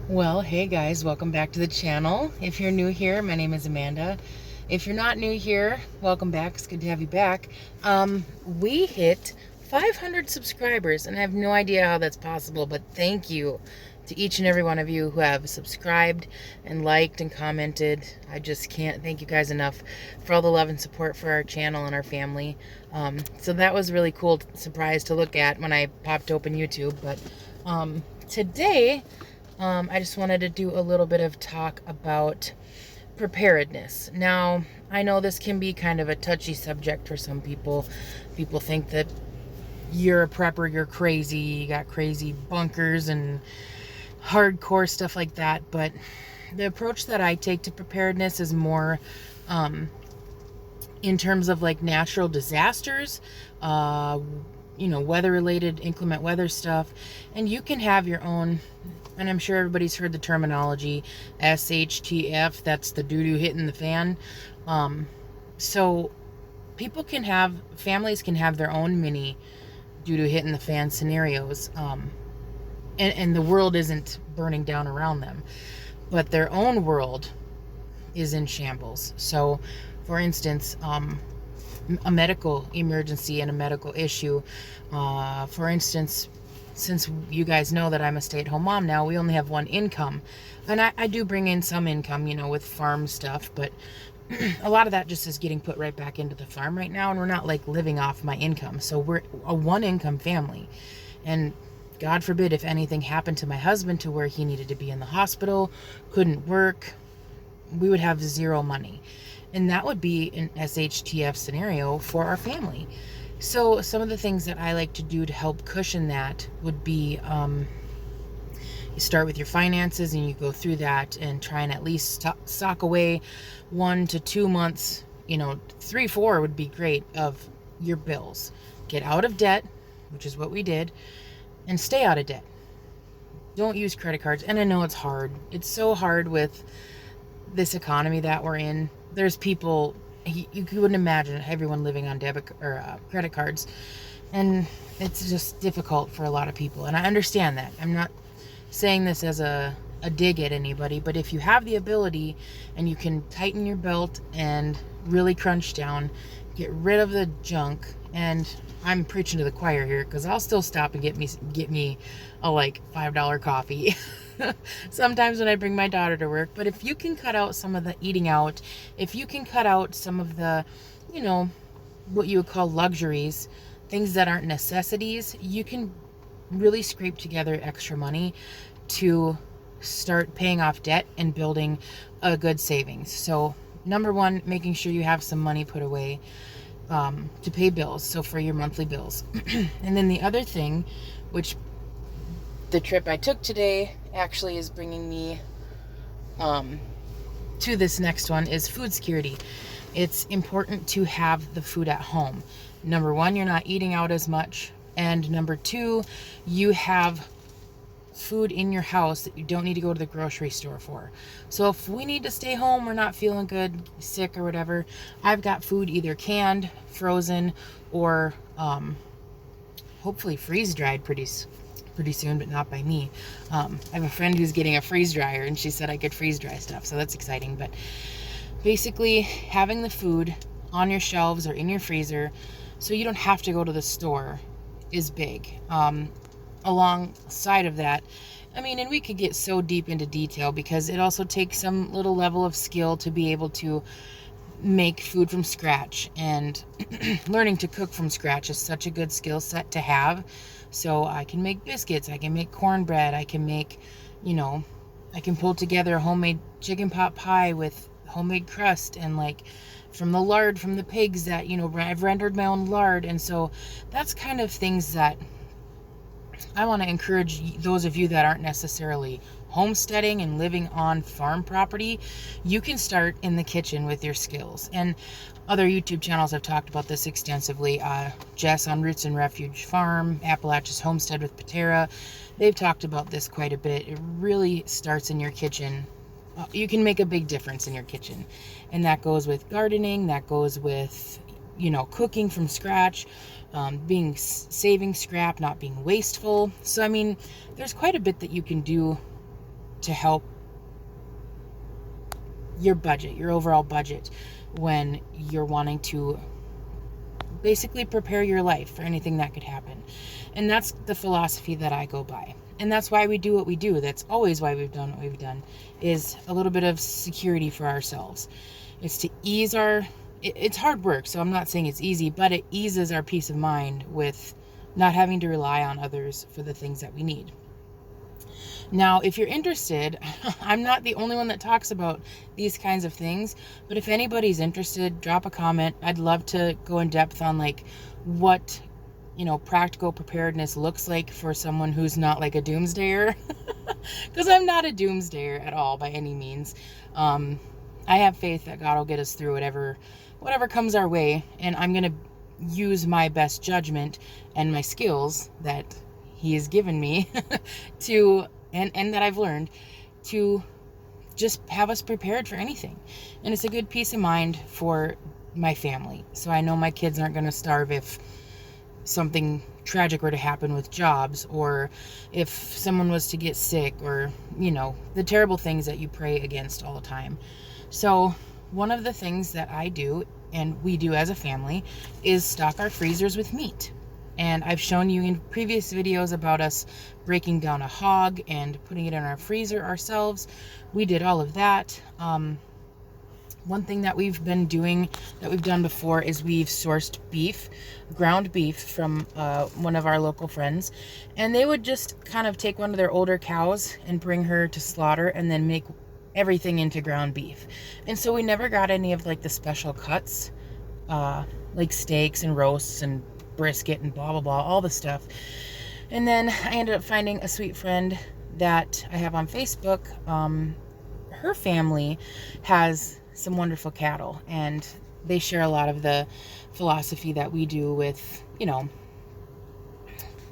Well, hey guys, welcome back to the channel. If you're new here, my name is Amanda. If you're not new here, welcome back. It's good to have you back. We hit 500 subscribers, and I have no idea how that's possible, but thank you to each and every one of you who have subscribed and liked and commented. I just can't thank you guys enough for all the love and support for our channel and our family. So that was a really cool surprise to look at when I popped open YouTube. But today, I just wanted to do a little bit of talk about preparedness. Now, I know this can be kind of a touchy subject for some people. People think that you're a prepper, you're crazy, you got crazy bunkers and hardcore stuff like that. But the approach that I take to preparedness is more in terms of like natural disasters, weather-related, inclement weather stuff. And you can have your own, and I'm sure everybody's heard the terminology, SHTF, that's the doo-doo hitting the fan. So families can have their own mini doo-doo hitting the fan scenarios. And the world isn't burning down around them, but their own world is in shambles. So, for instance, a medical emergency and a medical issue. For instance, since you guys know that I'm a stay-at-home mom now, we only have one income. And I do bring in some income, with farm stuff, but a lot of that just is getting put right back into the farm right now, and we're not like living off my income. So we're a one-income family. And God forbid if anything happened to my husband to where he needed to be in the hospital, couldn't work, we would have zero money. And that would be an SHTF scenario for our family. So some of the things that I like to do to help cushion that would be, you start with your finances and you go through that and try and at least sock away 1 to 2 months, 3, 4 would be great, of your bills. Get out of debt, which is what we did, and stay out of debt. Don't use credit cards. And I know it's hard. It's so hard with this economy that we're in. There's people, you couldn't imagine everyone living on debit or credit cards, and it's just difficult for a lot of people. And I understand that. I'm not saying this as a dig at anybody, but if you have the ability and you can tighten your belt and really crunch down, get rid of the junk. And I'm preaching to the choir here, because I'll still stop and get me a like $5 coffee sometimes when I bring my daughter to work. But if you can cut out some of the eating out, if you can cut out some of the, what you would call luxuries, things that aren't necessities, you can really scrape together extra money to start paying off debt and building a good savings. So number one, making sure you have some money put away to pay bills, so for your monthly bills. And then the other thing, which the trip I took today actually is bringing me to this next one, is food security. It's important to have the food at home. Number one, you're not eating out as much, and number two, you have food in your house that you don't need to go to the grocery store for. So if we need to stay home, we're not feeling good, sick or whatever, I've got food either canned, frozen, or hopefully freeze dried pretty soon, but not by me. I have a friend who's getting a freeze dryer, and she said I could freeze dry stuff, so that's exciting. But basically, having the food on your shelves or in your freezer so you don't have to go to the store is big. Alongside of that, and we could get so deep into detail, because it also takes some little level of skill to be able to make food from scratch, and learning to cook from scratch is such a good skill set to have. So I can make biscuits, I can make cornbread, I can make, I can pull together a homemade chicken pot pie with homemade crust, and like from the lard from the pigs that, I've rendered my own lard. And so that's kind of things that I want to encourage those of you that aren't necessarily homesteading and living on farm property. You can start in the kitchen with your skills. And other YouTube channels have talked about this extensively. Jess on Roots and Refuge Farm, Appalachia's Homestead with Patera, they've talked about this quite a bit. It really starts in your kitchen. You can make a big difference in your kitchen. And that goes with gardening, that goes with, cooking from scratch, saving scrap, not being wasteful. So, there's quite a bit that you can do to help your budget, your overall budget, when you're wanting to basically prepare your life for anything that could happen. And that's the philosophy that I go by. And that's why we do what we do. That's always why we've done what we've done, is a little bit of security for ourselves. It's to ease it's hard work, so I'm not saying it's easy, but it eases our peace of mind with not having to rely on others for the things that we need. Now, if you're interested, I'm not the only one that talks about these kinds of things, but if anybody's interested, drop a comment. I'd love to go in depth on like what, practical preparedness looks like for someone who's not like a doomsdayer, because I'm not a doomsdayer at all by any means. I have faith that God will get us through whatever comes our way, and I'm going to use my best judgment and my skills that He has given me to and that I've learned to just have us prepared for anything. And it's a good peace of mind for my family. So I know my kids aren't going to starve if something tragic were to happen with jobs, or if someone was to get sick, or, the terrible things that you pray against all the time. So one of the things that I do, and we do as a family, is stock our freezers with meat. And I've shown you in previous videos about us breaking down a hog and putting it in our freezer ourselves. We did all of that. One thing that we've been doing, that we've done before, is we've sourced ground beef from one of our local friends. And they would just kind of take one of their older cows and bring her to slaughter and then make everything into ground beef. And so we never got any of like the special cuts, like steaks and roasts and brisket and blah blah blah, all the stuff. And then I ended up finding a sweet friend that I have on Facebook. Her family has some wonderful cattle, and they share a lot of the philosophy that we do with,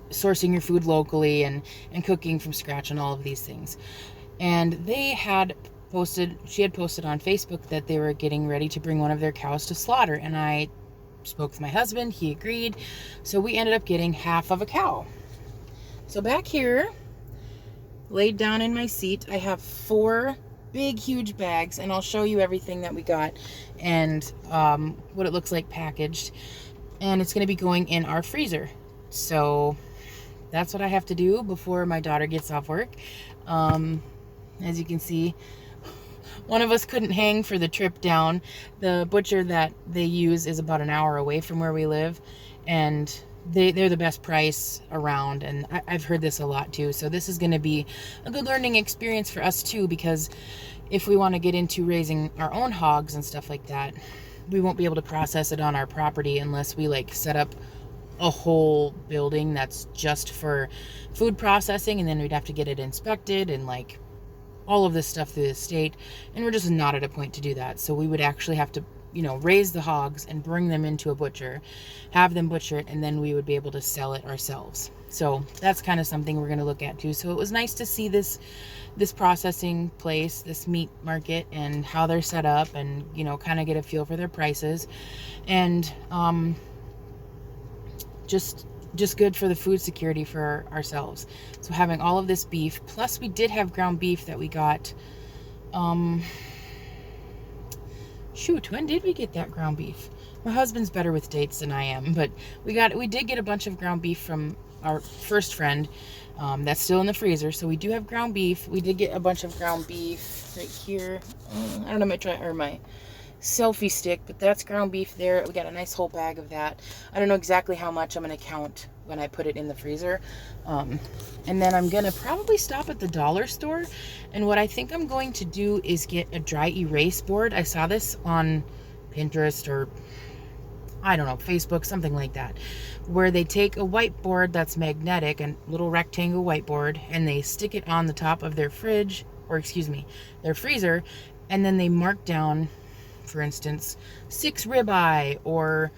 sourcing your food locally and cooking from scratch and all of these things. And she had posted on Facebook that they were getting ready to bring one of their cows to slaughter, and I spoke with my husband. He agreed, so we ended up getting half of a cow. So back here, laid down in my seat, I have 4 big huge bags, and I'll show you everything that we got and what it looks like packaged. And it's going to be going in our freezer. So that's what I have to do before my daughter gets off work. As you can see, one of us couldn't hang for the trip down. The butcher that they use is about an hour away from where we live, and they're the best price around, and I've heard this a lot too. So this is going to be a good learning experience for us too, because if we want to get into raising our own hogs and stuff like that, we won't be able to process it on our property unless we like set up a whole building that's just for food processing, and then we'd have to get it inspected and like all of this stuff through the state, and we're just not at a point to do that. So we would actually have to, raise the hogs and bring them into a butcher, have them butcher it, and then we would be able to sell it ourselves. So that's kind of something we're going to look at too. So it was nice to see this processing place, this meat market, and how they're set up, and kind of get a feel for their prices, and just good for the food security for ourselves. So having all of this beef, plus we did have ground beef that we got, when did we get that ground beef? My husband's better with dates than I am, but we did get a bunch of ground beef from our first friend, that's still in the freezer. So we do have ground beef. We did get a bunch of ground beef right here. I don't know, my selfie stick, but that's ground beef there. We got a nice whole bag of that. I don't know exactly how much I'm going to count when I put it in the freezer. And then I'm going to probably stop at the dollar store. And what I think I'm going to do is get a dry erase board. I saw this on Pinterest or I don't know, Facebook, something like that, where they take a whiteboard that's magnetic, a little rectangle whiteboard, and they stick it on the top of their their freezer, and then they mark down, for instance, 6 ribeye or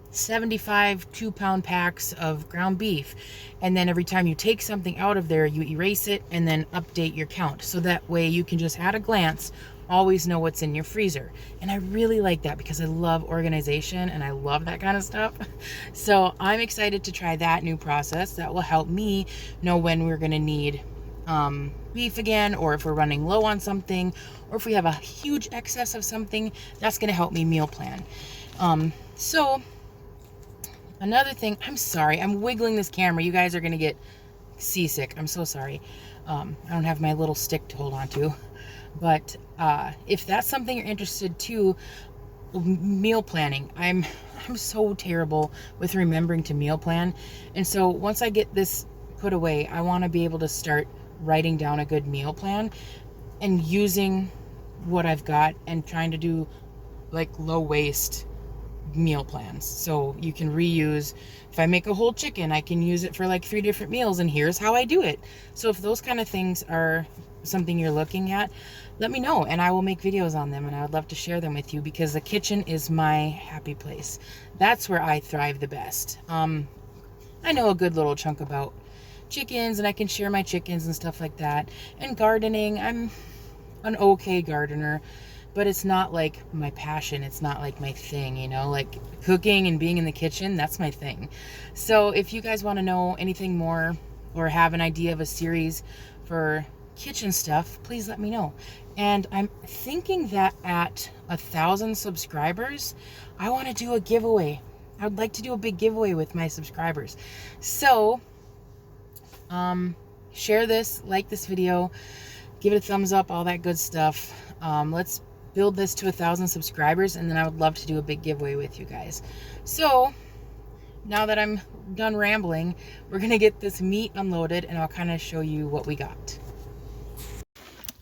75 2-pound packs of ground beef. And then every time you take something out of there, you erase it and then update your count. So that way you can just at a glance always know what's in your freezer. And I really like that because I love organization and I love that kind of stuff. So I'm excited to try that new process. That will help me know when we're going to need beef again, or if we're running low on something, or if we have a huge excess of something, that's going to help me meal plan. So another thing, I'm sorry, I'm wiggling this camera. You guys are going to get seasick. I'm so sorry. I don't have my little stick to hold on to. But if that's something you're interested to, meal planning. I'm so terrible with remembering to meal plan. And so once I get this put away, I want to be able to start writing down a good meal plan and using what I've got and trying to do like low waste meal plans. So you can reuse. If I make a whole chicken, I can use it for like 3 different meals, and here's how I do it. So if those kind of things are something you're looking at, let me know and I will make videos on them, and I would love to share them with you, because the kitchen is my happy place. That's where I thrive the best. I know a good little chunk about chickens, and I can share my chickens and stuff like that. And gardening, I'm an okay gardener, but it's not like my passion. It's not like my thing, you know, like cooking and being in the kitchen, that's my thing. So if you guys want to know anything more or have an idea of a series for kitchen stuff, please let me know. And I'm thinking that at 1,000 subscribers, I want to do a giveaway. I would like to do a big giveaway with my subscribers. So, share this, like this video, give it a thumbs up, all that good stuff. Let's build this to 1,000 subscribers, and then I would love to do a big giveaway with you guys. So now that I'm done rambling, we're gonna get this meat unloaded, and I'll kind of show you what we got.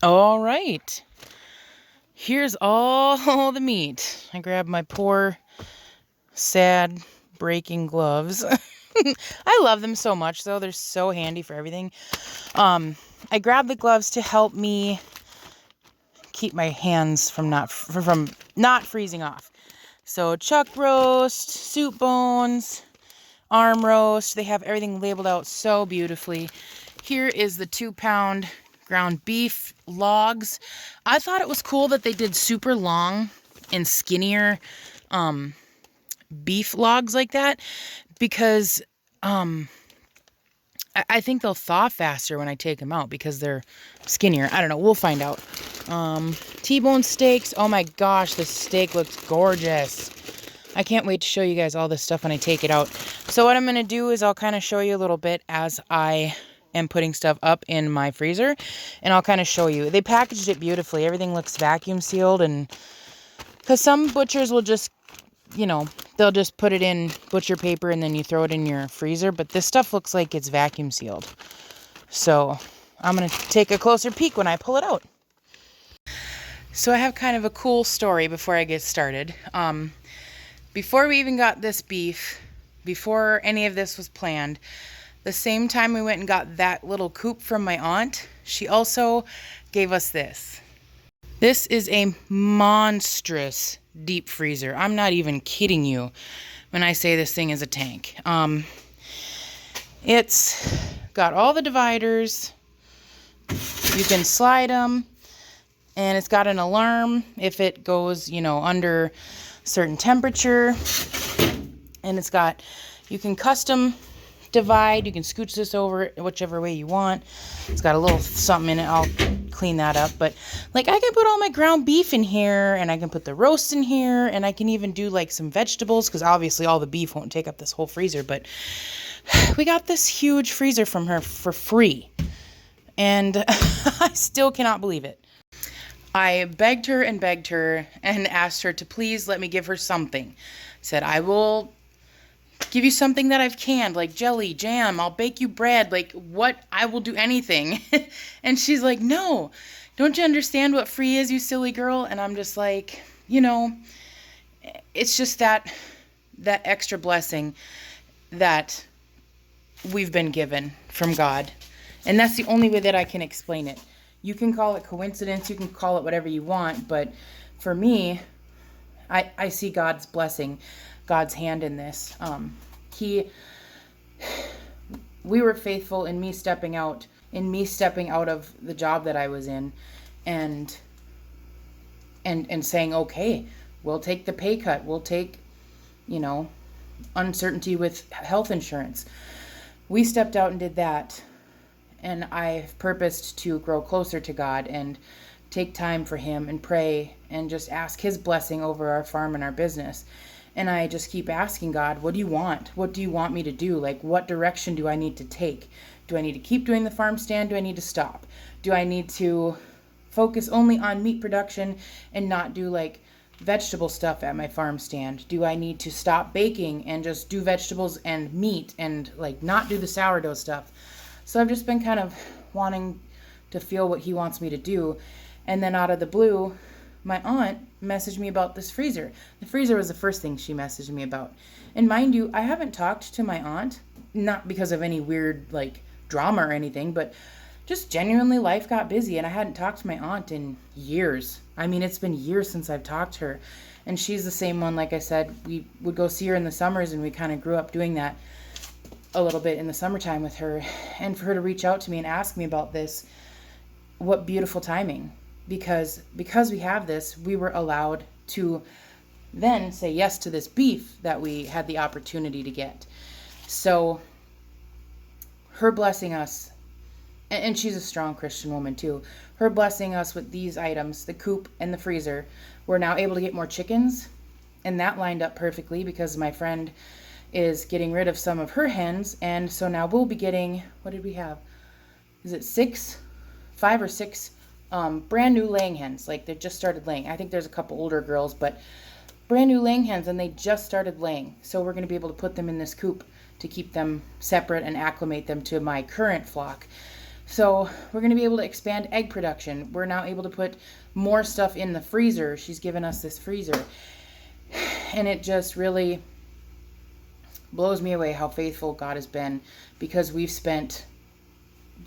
All right, here's all the meat. I grabbed my poor, sad, breaking gloves. I love them so much, though. They're so handy for everything. I grabbed the gloves to help me keep my hands from not freezing off. So chuck roast, soup bones, arm roast. They have everything labeled out so beautifully. Here is the 2-pound ground beef logs. I thought it was cool that they did super long and skinnier beef logs like that, because I think they'll thaw faster when I take them out because they're skinnier. I don't know. We'll find out. T-bone steaks. Oh my gosh, this steak looks gorgeous. I can't wait to show you guys all this stuff when I take it out. So what I'm going to do is I'll kind of show you a little bit as I am putting stuff up in my freezer. And I'll kind of show you. They packaged it beautifully. Everything looks vacuum sealed. And because some butchers will just, you know, they'll just put it in butcher paper and then you throw it in your freezer. But this stuff looks like it's vacuum sealed. So I'm going to take a closer peek when I pull it out. So I have kind of a cool story before I get started. Before we even got this beef, before any of this was planned, the same time we went and got that little coop from my aunt, she also gave us this. This is a monstrous deep freezer. I'm not even kidding you when I say this thing is a tank. It's got all the dividers. You can slide them. And it's got an alarm if it goes, you know, under certain temperature. And it's got, you can custom divide. You can scooch this over whichever way you want. It's got a little something in it. I'll clean that up. But like, I can put all my ground beef in here, and I can put the roast in here, and I can even do like some vegetables, because obviously all the beef won't take up this whole freezer. But we got this huge freezer from her for free. And I still cannot believe it. I begged her and asked her to please let me give her something. Said, I will give you something that I've canned, like jelly, jam, I'll bake you bread, like what, I will do anything. And she's like, no, don't you understand what free is, you silly girl? And I'm just like, you know, it's just that extra blessing that we've been given from God. And that's the only way that I can explain it. You can call it coincidence, you can call it whatever you want, but for me, I see God's blessing, God's hand in this. We were faithful in me stepping out of the job that I was in, and saying, okay, we'll take the pay cut, we'll take, you know, uncertainty with health insurance. We stepped out and did that. and I've purposed to grow closer to God and take time for him and pray and just ask his blessing over our farm and our business. And I just keep asking God, what do you want? What do you want me to do? Like, what direction do I need to take? Do I need to keep doing the farm stand? Do I need to stop? Do I need to focus only on meat production and not do like vegetable stuff at my farm stand? Do I need to stop baking and just do vegetables and meat and like not do the sourdough stuff? So I've just been kind of wanting to feel what he wants me to do. And then out of the blue, my aunt messaged me about this freezer. The freezer was the first thing she messaged me about. And mind you, I haven't talked to my aunt, not because of any weird like drama or anything, but just genuinely life got busy and I hadn't talked to my aunt in years. I mean, it's been years since I've talked to her. And she's the same one, like I said, we would go see her in the summers and we kind of grew up doing that a little bit in the summertime with her. And for her to reach out to me and ask me about this, what beautiful timing. Because we have this, we were allowed to then say yes to this beef that we had the opportunity to get. So her blessing us, and she's a strong Christian woman too, her blessing us with these items, the coop and the freezer, we're now able to get more chickens. And that lined up perfectly because my friend is getting rid of some of her hens. And so now we'll be getting, what did we have? Is it 5 or 6 brand new laying hens? Like, they've just started laying. I think there's a couple older girls, but brand new laying hens, and they just started laying. So we're going to be able to put them in this coop to keep them separate and acclimate them to my current flock. So we're going to be able to expand egg production. We're now able to put more stuff in the freezer. She's given us this freezer. And it just really blows me away how faithful God has been, because we've spent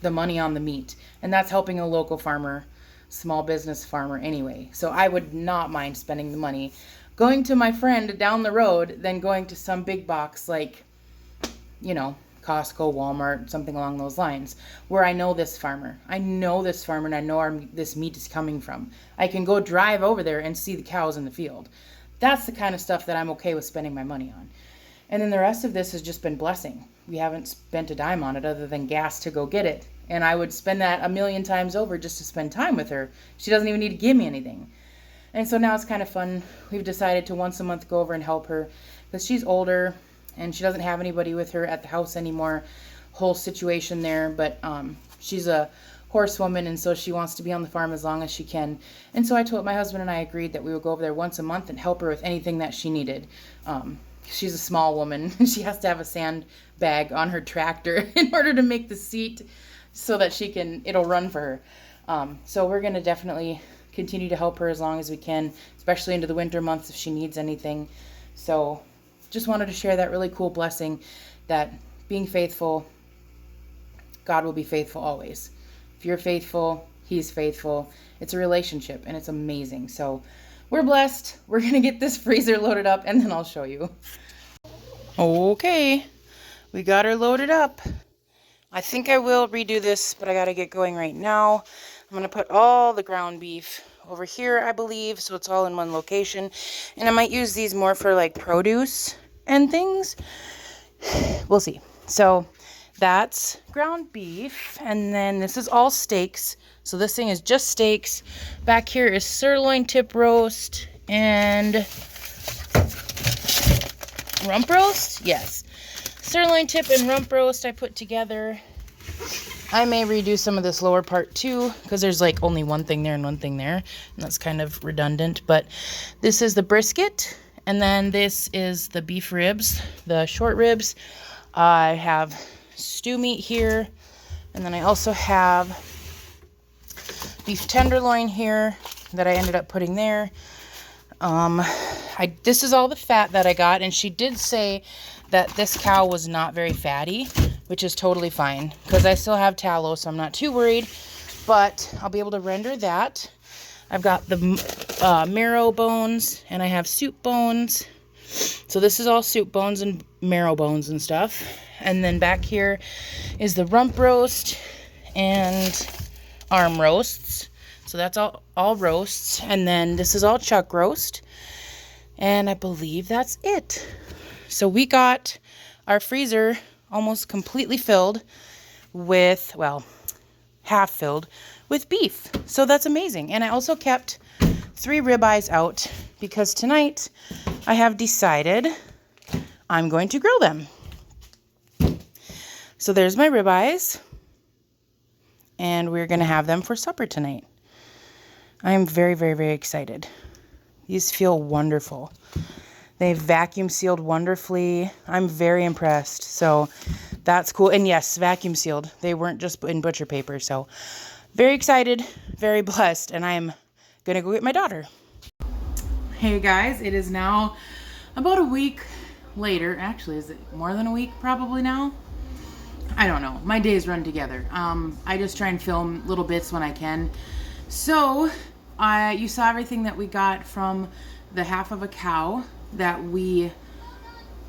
the money on the meat, and that's helping a local farmer, small business farmer anyway. So I would not mind spending the money going to my friend down the road than going to some big box like, you know, Costco, Walmart, something along those lines, where I know this farmer and I know this meat is coming from. I can go drive over there and see the cows in the field. That's the kind of stuff that I'm okay with spending my money on. And then the rest of this has just been blessing. We haven't spent a dime on it other than gas to go get it. And I would spend that 1,000,000 times over just to spend time with her. She doesn't even need to give me anything. And so now it's kind of fun. We've decided to once a month go over and help her, because she's older and she doesn't have anybody with her at the house anymore. Whole situation there. But she's a horsewoman, and so she wants to be on the farm as long as she can. And so I told my husband and I agreed that we would go over there once a month and help her with anything that she needed. She's a small woman. She has to have a sandbag on her tractor in order to make the seat so that it'll run for her. So we're going to definitely continue to help her as long as we can, especially into the winter months if she needs anything. So just wanted to share that really cool blessing that being faithful, God will be faithful always. If you're faithful, He's faithful. It's a relationship, and it's amazing. So we're blessed. We're going to get this freezer loaded up, and then I'll show you. Okay, we got her loaded up. I think I will redo this, but I got to get going right now. I'm going to put all the ground beef over here, I believe, so it's all in one location. And I might use these more for like produce and things. We'll see. So that's ground beef, and then this is all steaks. So this thing is just steaks. Back here is sirloin tip roast and rump roast. Yes, sirloin tip and rump roast I put together. I may redo some of this lower part too, because there's like only one thing there and one thing there, and that's kind of redundant. But this is the brisket, and then this is the beef ribs, the short ribs. I have stew meat here, and then I also have beef tenderloin here that I ended up putting there. This is all the fat that I got, and she did say that this cow was not very fatty, which is totally fine because I still have tallow, so I'm not too worried, but I'll be able to render that. I've got the marrow bones, and I have soup bones. So this is all soup bones and marrow bones and stuff. And then back here is the rump roast and arm roasts. So that's all roasts. And then this is all chuck roast. And I believe that's it. So we got our freezer almost completely filled with, well, half filled with beef. So that's amazing. And I also kept 3 ribeyes out because tonight I have decided I'm going to grill them. So there's my ribeyes, and we're going to have them for supper tonight. I am very, very, very excited. These feel wonderful. They vacuum sealed wonderfully. I'm very impressed. So that's cool. And yes, vacuum sealed. They weren't just in butcher paper. So very excited, very blessed. And I'm going to go get my daughter. Hey guys, it is now about a week later. Actually, is it more than a week probably now? I don't know. My days run together. I just try and film little bits when I can. So you saw everything that we got from the half of a cow that we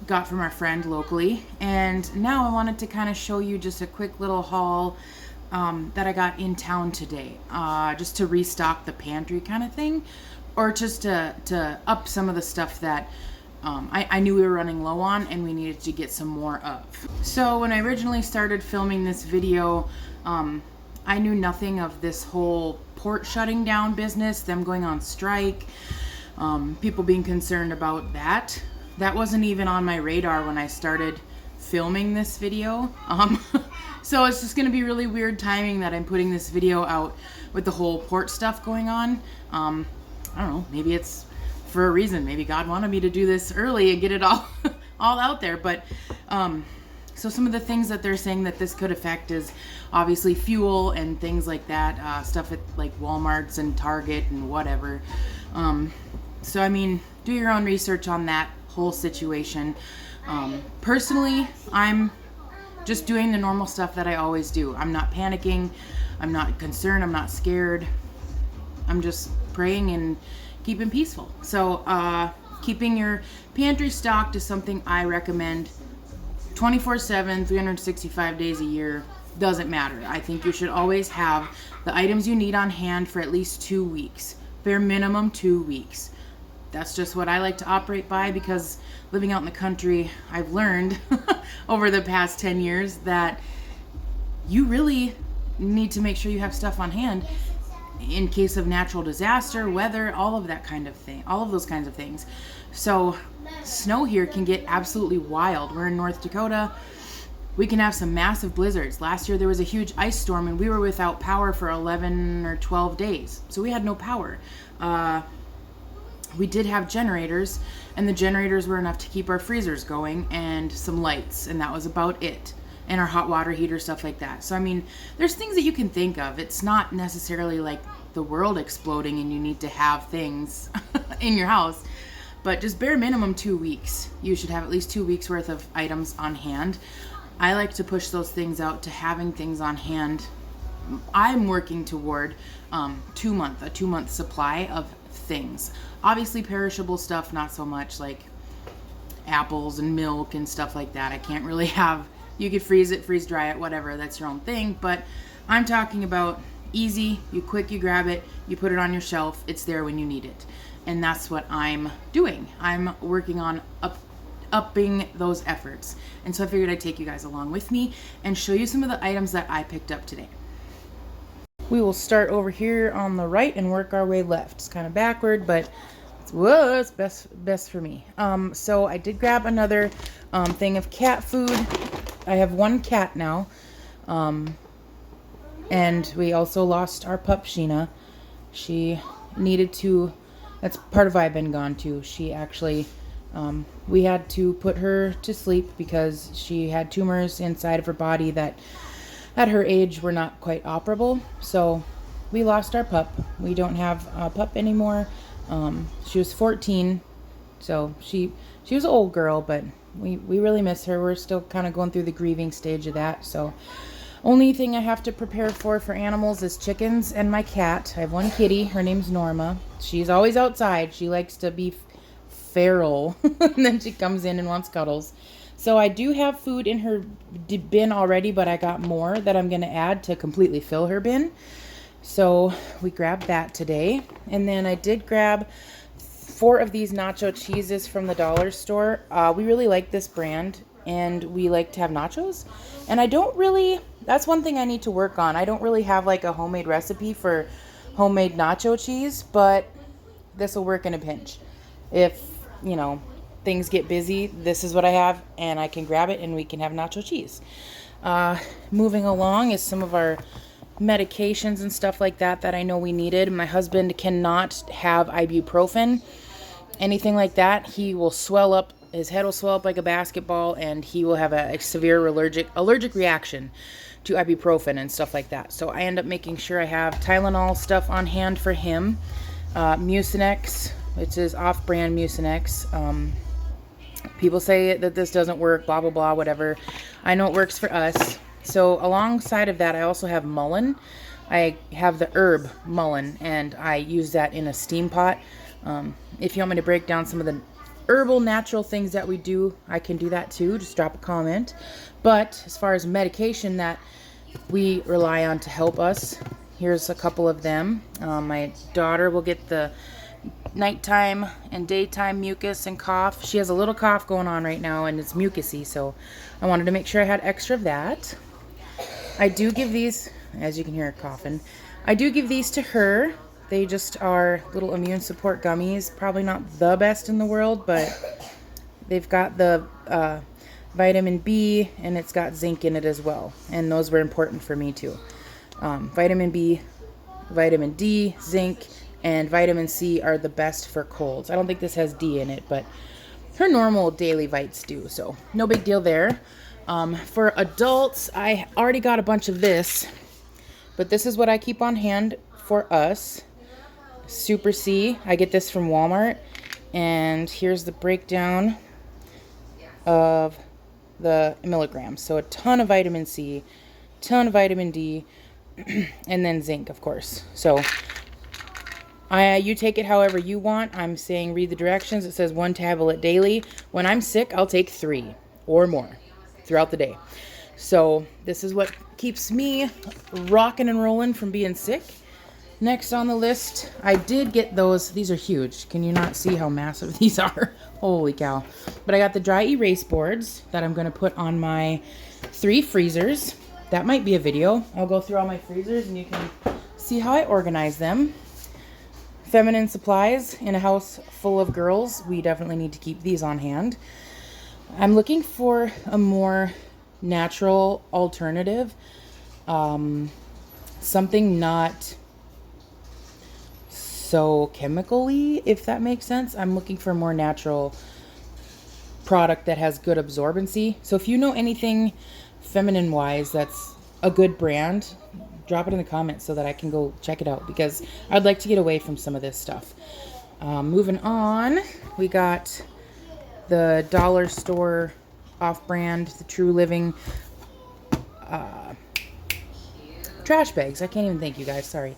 got from our friend locally, and now I wanted to kind of show you just a quick little haul that I got in town today, just to restock the pantry kind of thing, or just to up some of the stuff that I knew we were running low on and we needed to get some more of. So when I originally started filming this video, I knew nothing of this whole port shutting down business, them going on strike, people being concerned about that. That wasn't even on my radar when I started filming this video. So it's just gonna be really weird timing that I'm putting this video out with the whole port stuff going on. I don't know, maybe it's for a reason. Maybe God wanted me to do this early and get it all all out there. But so some of the things that they're saying that this could affect is obviously fuel and things like that, stuff at like Walmart's and Target and whatever. So I mean, do your own research on that whole situation. Personally, I'm just doing the normal stuff that I always do. I'm not panicking, I'm not concerned, I'm not scared. I'm just praying and keeping peaceful. So keeping your pantry stocked is something I recommend 24/7, 365 days a year. Doesn't matter. I think you should always have the items you need on hand for at least 2 weeks. Bare minimum 2 weeks. That's just what I like to operate by, because living out in the country, I've learned over the past 10 years that you really need to make sure you have stuff on hand in case of natural disaster, weather, all of that kind of thing, all of those kinds of things. So snow here can get absolutely wild. We're in North Dakota. We can have some massive blizzards. Last year there was a huge ice storm and we were without power for 11 or 12 days. So we had no power. We did have generators, and the generators were enough to keep our freezers going and some lights, and that was about it. And our hot water heater, stuff like that. So I mean, there's things that you can think of. It's not necessarily like the world exploding and you need to have things in your house, but just bare minimum 2 weeks. You should have at least 2 weeks worth of items on hand. I like to push those things out to having things on hand. I'm working toward a 2-month supply of things. Obviously perishable stuff, not so much, like apples and milk and stuff like that. I can't really have, you could freeze it, freeze dry it, whatever, that's your own thing. But I'm talking about easy, you grab it, you put it on your shelf, it's there when you need it. And that's what I'm doing. I'm working on upping those efforts. And so I figured I'd take you guys along with me and show you some of the items that I picked up today. We will start over here on the right and work our way left. It's kind of backward, but it's best for me. So I did grab another thing of cat food. I have 1 cat now. And we also lost our pup, Sheena. She needed to, that's part of why I've been gone too. She actually, we had to put her to sleep because she had tumors inside of her body that at her age were not quite operable. So we lost our pup. We don't have a pup anymore. She was 14, so she was an old girl, but we really miss her. We're still kind of going through the grieving stage of that. So only thing I have to prepare for animals is chickens and my cat. I have 1 kitty. Her name's Norma. She's always outside. She likes to be feral. And then she comes in and wants cuddles. So I do have food in her bin already, but I got more that I'm going to add to completely fill her bin. So we grabbed that today. And then I did grab 4 of these nacho cheeses from the dollar store. We really like this brand. and we like to have nachos. And I don't really, that's one thing I need to work on. I don't really have like a homemade recipe for homemade nacho cheese, but this will work in a pinch. If, you know, things get busy, this is what I have, and I can grab it and we can have nacho cheese. Moving along is some of our medications and stuff like that that I know we needed. My husband cannot have ibuprofen, anything like that. He will swell up, his head will swell up like a basketball, and he will have a severe allergic reaction to ibuprofen and stuff like that. So I end up making sure I have Tylenol stuff on hand for him. Mucinex, which is off-brand Mucinex. People say that this doesn't work, blah, blah, blah, whatever. I know it works for us. So alongside of that, I also have mullein. I have the herb mullein, and I use that in a steam pot. If you want me to break down some of the herbal natural things that we do, I can do that too. Just drop a comment. But as far as medication that we rely on to help us, here's a couple of them. My daughter will get the nighttime and daytime mucus and cough. She has a little cough going on right now, and it's mucusy, so I wanted to make sure I had extra of that. I do give these, as you can hear her coughing, I do give these to her. They just are little immune support gummies. Probably not the best in the world, but they've got the vitamin B, and it's got zinc in it as well, and those were important for me too. Vitamin B, vitamin D, zinc, and vitamin C are the best for colds. I don't think this has D in it, but her normal daily vites do, so no big deal there. For adults, I already got a bunch of this, but this is what I keep on hand for us. Super C, I get this from Walmart, and here's the breakdown of the milligrams. So a ton of vitamin C, ton of vitamin D, and then zinc, of course. So you take it however you want. I'm saying read the directions. It says 1 tablet daily. When I'm sick, I'll take 3 or more throughout the day. So this is what keeps me rocking and rolling from being sick. Next on the list, I did get those. These are huge. Can you not see how massive these are? Holy cow. But I got the dry erase boards that I'm going to put on my 3 freezers. That might be a video. I'll go through all my freezers and you can see how I organize them. Feminine supplies. In a house full of girls, we definitely need to keep these on hand. I'm looking for a more natural alternative. Something not so chemically, if that makes sense. I'm looking for a more natural product that has good absorbency. So if you know anything feminine wise that's a good brand, drop it in the comments so that I can go check it out, because I'd like to get away from some of this stuff. Moving on, we got the dollar store off-brand, the True Living trash bags. I can't even thank you guys, sorry.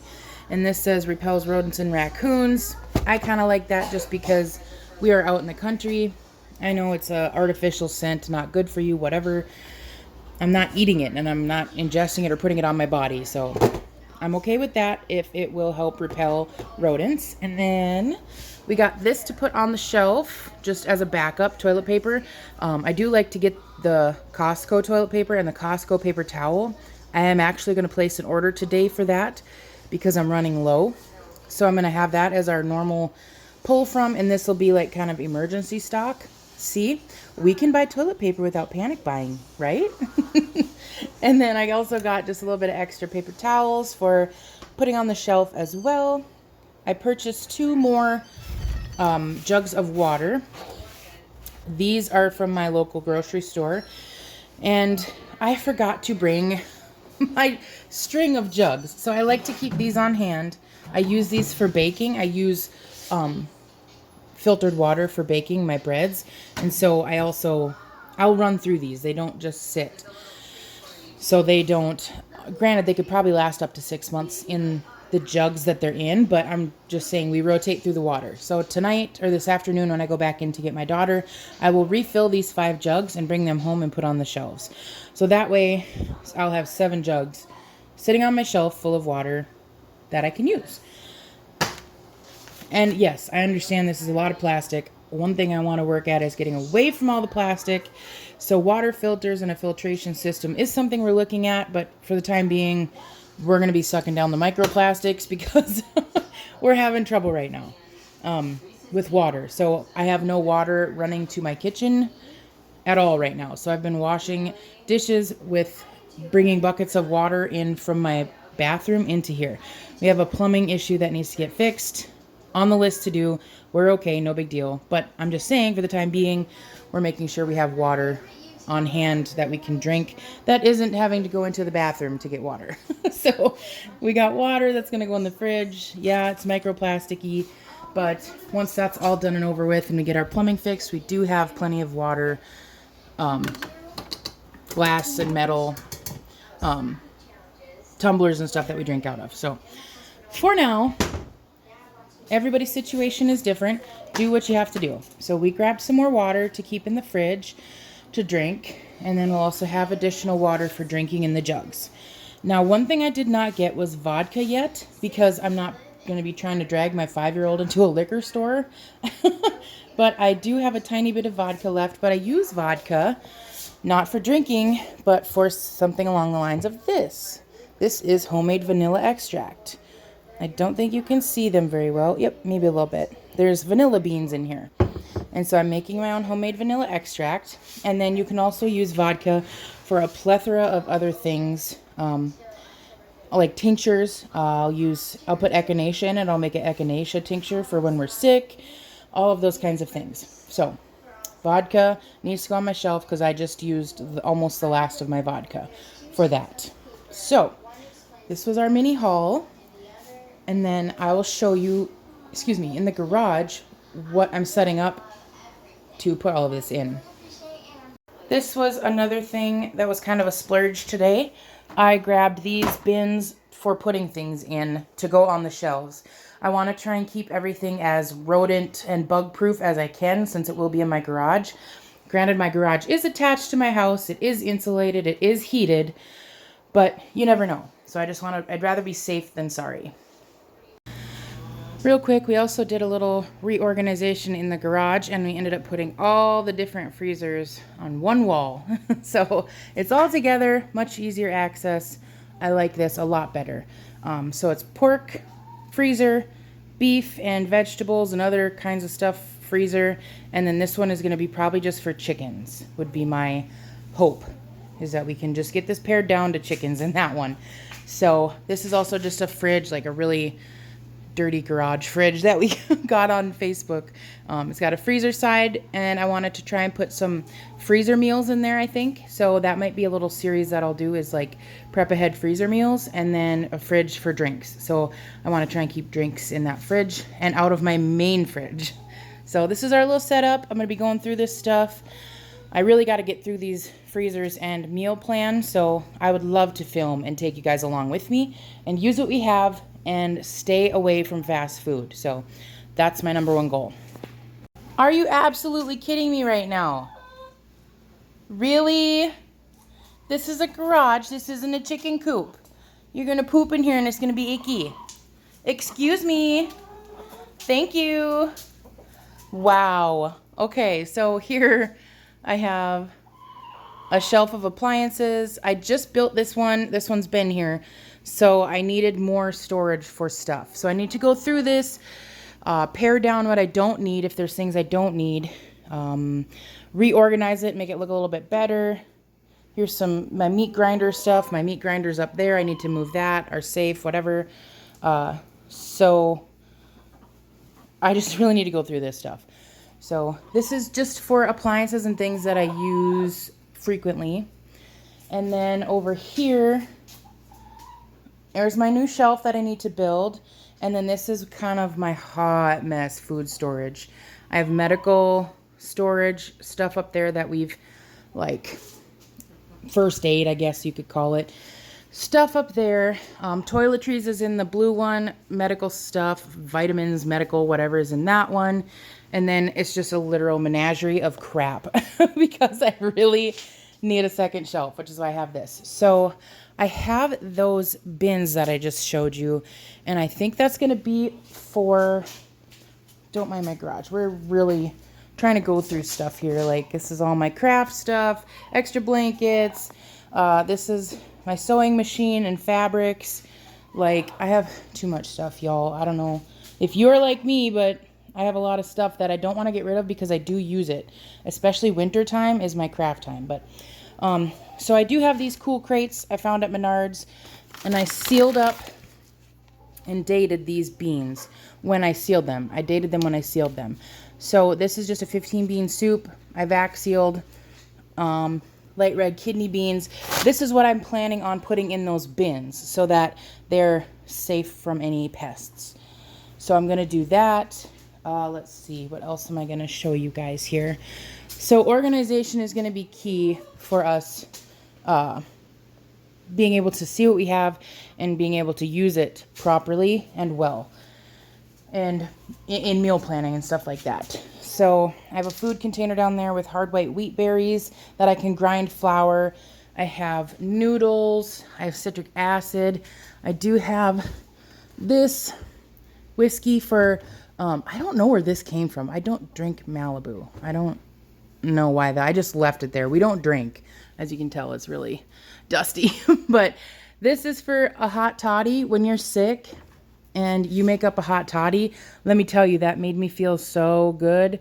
And this says repels rodents and raccoons. I kind of like that just because we are out in the country. I know it's a artificial scent, not good for you, whatever. I'm not eating it, and I'm not ingesting it or putting it on my body, so I'm okay with that if it will help repel rodents. And then we got this to put on the shelf just as a backup toilet paper. I do like to get the Costco toilet paper and the Costco paper towel. I am actually going to place an order today for that because I'm running low. So I'm going to have that as our normal pull from, and this will be like kind of emergency stock. See, we can buy toilet paper without panic buying, right? And then I also got just a little bit of extra paper towels for putting on the shelf as well. I purchased 2 more jugs of water. These are from my local grocery store, and I forgot to bring my string of jugs. So I like to keep these on hand. I use these for baking. I use filtered water for baking my breads, and so I'll run through these. They don't just sit, so they don't, granted they could probably last up to 6 months in the jugs that they're in, but I'm just saying we rotate through the water. So tonight or this afternoon when I go back in to get my daughter, I will refill these 5 jugs and bring them home and put on the shelves. So that way I'll have 7 jugs sitting on my shelf full of water that I can use. And yes, I understand this is a lot of plastic. one thing I want to work at is getting away from all the plastic. So water filters and a filtration system is something we're looking at, but for the time being, we're going to be sucking down the microplastics because we're having trouble right now with water. So I have no water running to my kitchen at all right now. So I've been washing dishes with bringing buckets of water in from my bathroom into here. We have a plumbing issue that needs to get fixed. On the list to do. We're okay, no big deal. But I'm just saying, for the time being, we're making sure we have water on hand that we can drink that isn't having to go into the bathroom to get water. So we got water that's going to go in the fridge. Yeah, it's microplasticky, but once that's all done and over with and we get our plumbing fixed, we do have plenty of water, glass and metal, tumblers and stuff that we drink out of. So for now, everybody's situation is different. Do what you have to do. So we grabbed some more water to keep in the fridge to drink, and then we'll also have additional water for drinking in the jugs. Now, one thing I did not get was vodka yet, because I'm not going to be trying to drag my 5-year-old into a liquor store. But I do have a tiny bit of vodka left, but I use vodka not for drinking, but for something along the lines of this. This is homemade vanilla extract. I don't think you can see them very well. Yep, maybe a little bit. There's vanilla beans in here. And so I'm making my own homemade vanilla extract. And then you can also use vodka for a plethora of other things, like tinctures. I'll put echinacea in it. I'll make an echinacea tincture for when we're sick. All of those kinds of things. So vodka needs to go on my shelf because I just used almost the last of my vodka for that. So this was our mini haul. And then I will show you, in the garage, what I'm setting up to put all of this in. This was another thing that was kind of a splurge today. I grabbed these bins for putting things in to go on the shelves. I want to try and keep everything as rodent and bug proof as I can since it will be in my garage. Granted, my garage is attached to my house. It is insulated. It is heated, but you never know. So I'd rather be safe than sorry. Real quick, we also did a little reorganization in the garage, and we ended up putting all the different freezers on one wall. So it's all together, much easier access. I like this a lot better. So it's pork, freezer, beef and vegetables and other kinds of stuff, freezer. And then this one is going to be probably just for chickens, would be my hope, is that we can just get this pared down to chickens in that one. So this is also just a fridge, like a really dirty garage fridge that we got on Facebook. It's got a freezer side, and I wanted to try and put some freezer meals in there, I think. So that might be a little series that I'll do, is like prep ahead freezer meals and then a fridge for drinks. So I want to try and keep drinks in that fridge and out of my main fridge. So this is our little setup. I'm going to be going through this stuff. I really got to get through these freezers and meal plan, so I would love to film and take you guys along with me and use what we have and stay away from fast food. So that's my number one goal. Are you absolutely kidding me right now? Really? This is a garage. This isn't a chicken coop. You're going to poop in here and it's going to be icky. Excuse me. Thank you. Wow. Okay, so here I have a shelf of appliances. I just built this one. This one's been here. So I needed more storage for stuff. So I need to go through this, pare down what I don't need if there's things I don't need, reorganize it, make it look a little bit better. Here's my meat grinder stuff. My meat grinder's up there. I need to move that, our safe, whatever. So I just really need to go through this stuff. So this is just for appliances and things that I use frequently. And then over here, there's my new shelf that I need to build. And then this is kind of my hot mess food storage. I have medical storage stuff up there that we've, like, first aid, I guess you could call it. Stuff up there. Toiletries is in the blue one. Medical stuff, vitamins, medical, whatever is in that one. And then it's just a literal menagerie of crap because I really need a second shelf, which is why I have this. So I have those bins that I just showed you, and I think that's going to be for, don't mind my garage. We're really trying to go through stuff here. Like, this is all my craft stuff, extra blankets. This is my sewing machine and fabrics. Like, I have too much stuff, y'all. I don't know if you're like me, but I have a lot of stuff that I don't want to get rid of because I do use it. Especially winter time is my craft time. But so I do have these cool crates I found at Menards, and I sealed up and dated these beans when I sealed them. I dated them when I sealed them. So this is just a 15 bean soup. I vac sealed light red kidney beans. This is what I'm planning on putting in those bins so that they're safe from any pests. So I'm going to do that. Let's see, what else am I going to show you guys here? So organization is going to be key for us being able to see what we have and being able to use it properly and well, and in meal planning and stuff like that. So I have a food container down there with hard white wheat berries that I can grind flour. I have noodles. I have citric acid. I do have this whiskey for, I don't know where this came from. I don't drink Malibu. I don't know why that. I just left it there. We don't drink. As you can tell, it's really dusty. But this is for a hot toddy when you're sick and you make up a hot toddy. Let me tell you, that made me feel so good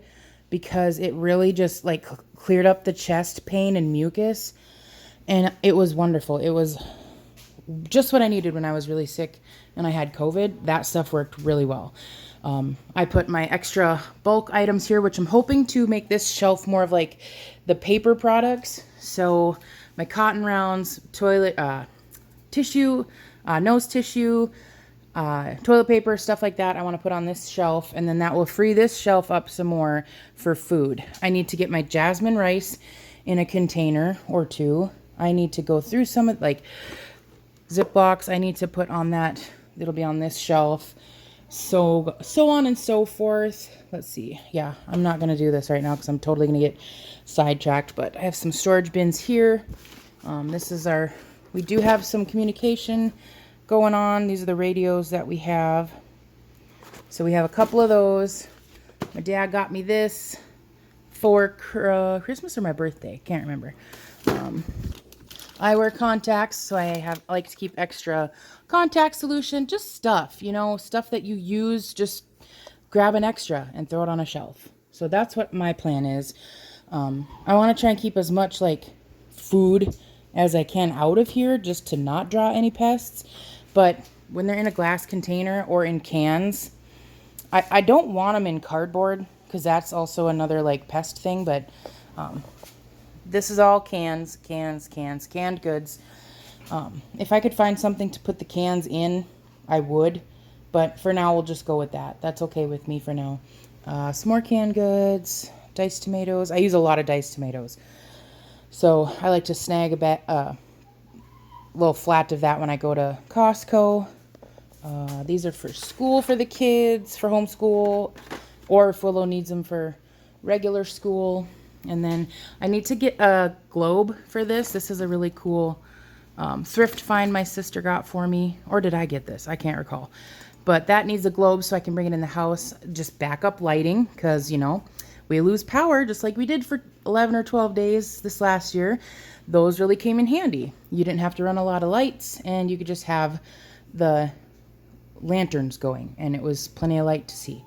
because it really just like cleared up the chest pain and mucus. And it was wonderful. It was just what I needed when I was really sick and I had COVID. That stuff worked really well. I put my extra bulk items here, which I'm hoping to make this shelf more of like the paper products. So my cotton rounds, toilet tissue, nose tissue, toilet paper, stuff like that I want to put on this shelf, and then that will free this shelf up some more for food. I need to get my jasmine rice in a container or two. I need to go through some of like Ziplocs I need to put on that. It'll be on this shelf. So on and so forth. Let's see. Yeah, I'm not going to do this right now because I'm totally going to get sidetracked, but I have some storage bins here. This is we do have some communication going on. These are the radios that we have. So we have a couple of those. My dad got me this for Christmas or my birthday. Can't remember. I wear contacts, so I like to keep extra contact solution, just stuff, stuff that you use, just grab an extra and throw it on a shelf. So that's what my plan is. I want to try and keep as much like food as I can out of here just to not draw any pests. But when they're in a glass container or in cans, I don't want them in cardboard because that's also another like pest thing. But this is all canned goods. If I could find something to put the cans in, I would. But for now, we'll just go with that. That's okay with me for now. Some more canned goods, diced tomatoes. I use a lot of diced tomatoes. So I like to snag a little flat of that when I go to Costco. These are for school for the kids, for homeschool, or if Willow needs them for regular school. And then I need to get a globe for this. This is a really cool thrift find my sister got for me. Or did I get this? I can't recall. But that needs a globe so I can bring it in the house. Just backup lighting because, we lose power just like we did for 11 or 12 days this last year. Those really came in handy. You didn't have to run a lot of lights and you could just have the lanterns going and it was plenty of light to see.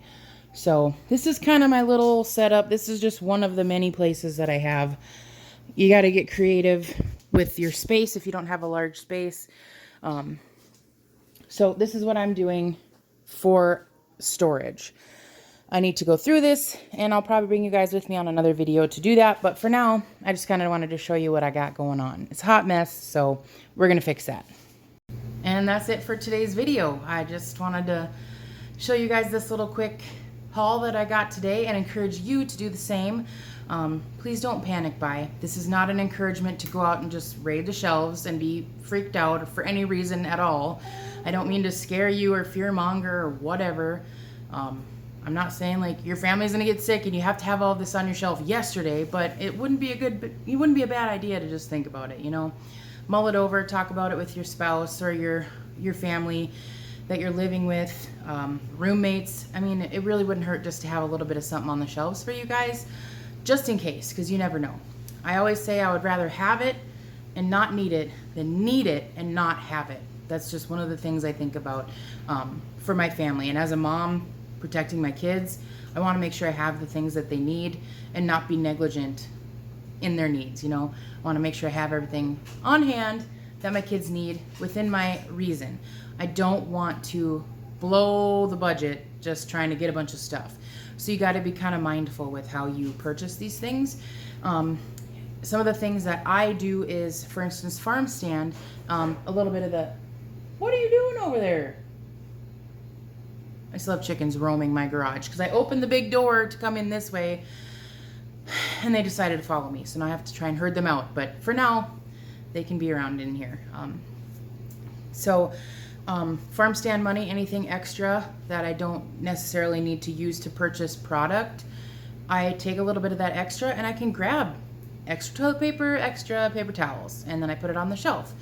So this is kind of my little setup. This is just one of the many places that I have. You got to get creative with your space if you don't have a large space. So this is what I'm doing for storage. I need to go through this and I'll probably bring you guys with me on another video to do that. But for now, I just kind of wanted to show you what I got going on. It's a hot mess, so we're going to fix that. And that's it for today's video. I just wanted to show you guys this little quick haul that I got today and encourage you to do the same. Please don't panic buy. This is not an encouragement to go out and just raid the shelves and be freaked out for any reason at all. I don't mean to scare you or fear monger or whatever. I'm not saying like your family's gonna get sick and you have to have all of this on your shelf yesterday, but it wouldn't be a bad idea to just think about it, Mull it over, talk about it with your spouse or your family. that you're living with, roommates. I mean, it really wouldn't hurt just to have a little bit of something on the shelves for you guys, just in case, because you never know. I always say I would rather have it and not need it than need it and not have it. That's just one of the things I think about for my family. And as a mom protecting my kids, I want to make sure I have the things that they need and not be negligent in their needs. You know, I want to make sure I have everything on hand that my kids need within my reason. I don't want to blow the budget just trying to get a bunch of stuff. So you got to be kind of mindful with how you purchase these things. Some of the things that I do is, for instance, farm stand, a little bit of the, what are you doing over there? I still have chickens roaming my garage because I opened the big door to come in this way and they decided to follow me. So now I have to try and herd them out. But for now, they can be around in here. Farm stand money, anything extra that I don't necessarily need to use to purchase product, I take a little bit of that extra and I can grab extra toilet paper, extra paper towels, and then I put it on the shelf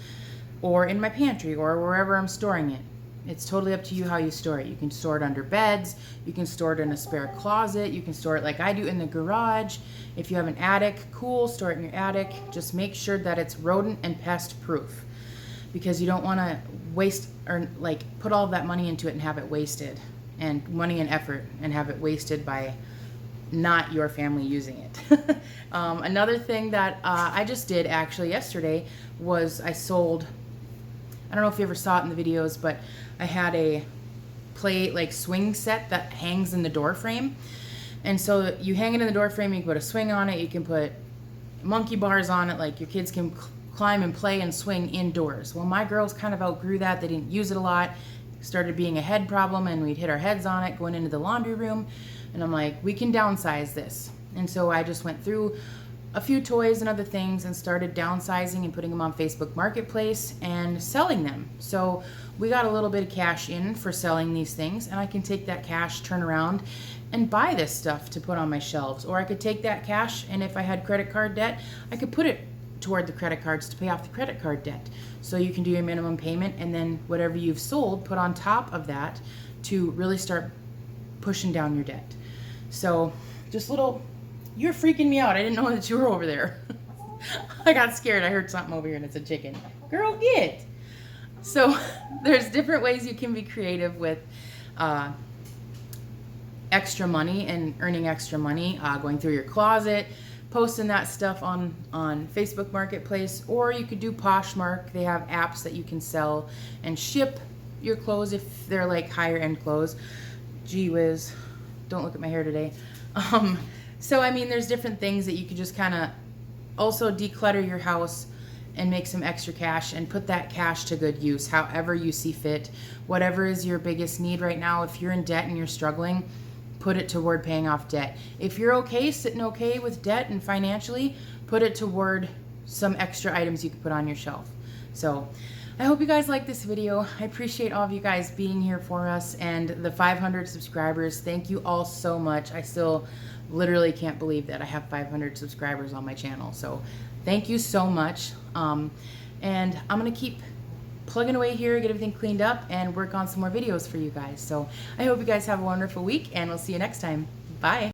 or in my pantry or wherever I'm storing it. It's totally up to you how you store it. You can store it under beds, you can store it in a spare closet, you can store it like I do in the garage. If you have an attic, cool, store it in your attic. Just make sure that it's rodent and pest proof, because you don't want to waste or like put all of that money into it and have it wasted, and money and effort and have it wasted by not your family using it. Another thing that I just did actually yesterday was I sold, I don't know if you ever saw it in the videos, but I had a play like swing set that hangs in the door frame. And so you hang it in the door frame, you can put a swing on it, you can put monkey bars on it, like your kids can climb and play and swing indoors. Well, my girls kind of outgrew that. They didn't use it a lot. It started being a head problem and we'd hit our heads on it going into the laundry room. And I'm like, we can downsize this. And so I just went through a few toys and other things and started downsizing and putting them on Facebook Marketplace and selling them. So we got a little bit of cash in for selling these things, and I can take that cash, turn around and buy this stuff to put on my shelves. Or I could take that cash, and if I had credit card debt, I could put it toward the credit cards to pay off the credit card debt. So you can do your minimum payment, and then whatever you've sold, put on top of that to really start pushing down your debt. So just little, you're freaking me out. I didn't know that you were over there. I got scared. I heard something over here and it's a chicken. Girl, get. So there's different ways you can be creative with extra money and earning extra money, going through your closet, posting that stuff on Facebook Marketplace, or you could do Poshmark. They have apps that you can sell and ship your clothes if they're like higher end clothes. Gee whiz, don't look at my hair today. So I mean, there's different things that you could just kind of also declutter your house and make some extra cash and put that cash to good use however you see fit. Whatever is your biggest need right now, if you're in debt and you're struggling, put it toward paying off debt. If you're okay, sitting okay with debt and financially, put it toward some extra items you could put on your shelf. So I hope you guys like this video. I appreciate all of you guys being here for us, and the 500 subscribers. Thank you all so much. I still literally can't believe that I have 500 subscribers on my channel. So thank you so much. And I'm going to keep plugging away here, get everything cleaned up, and work on some more videos for you guys. So I hope you guys have a wonderful week, and we'll see you next time. Bye.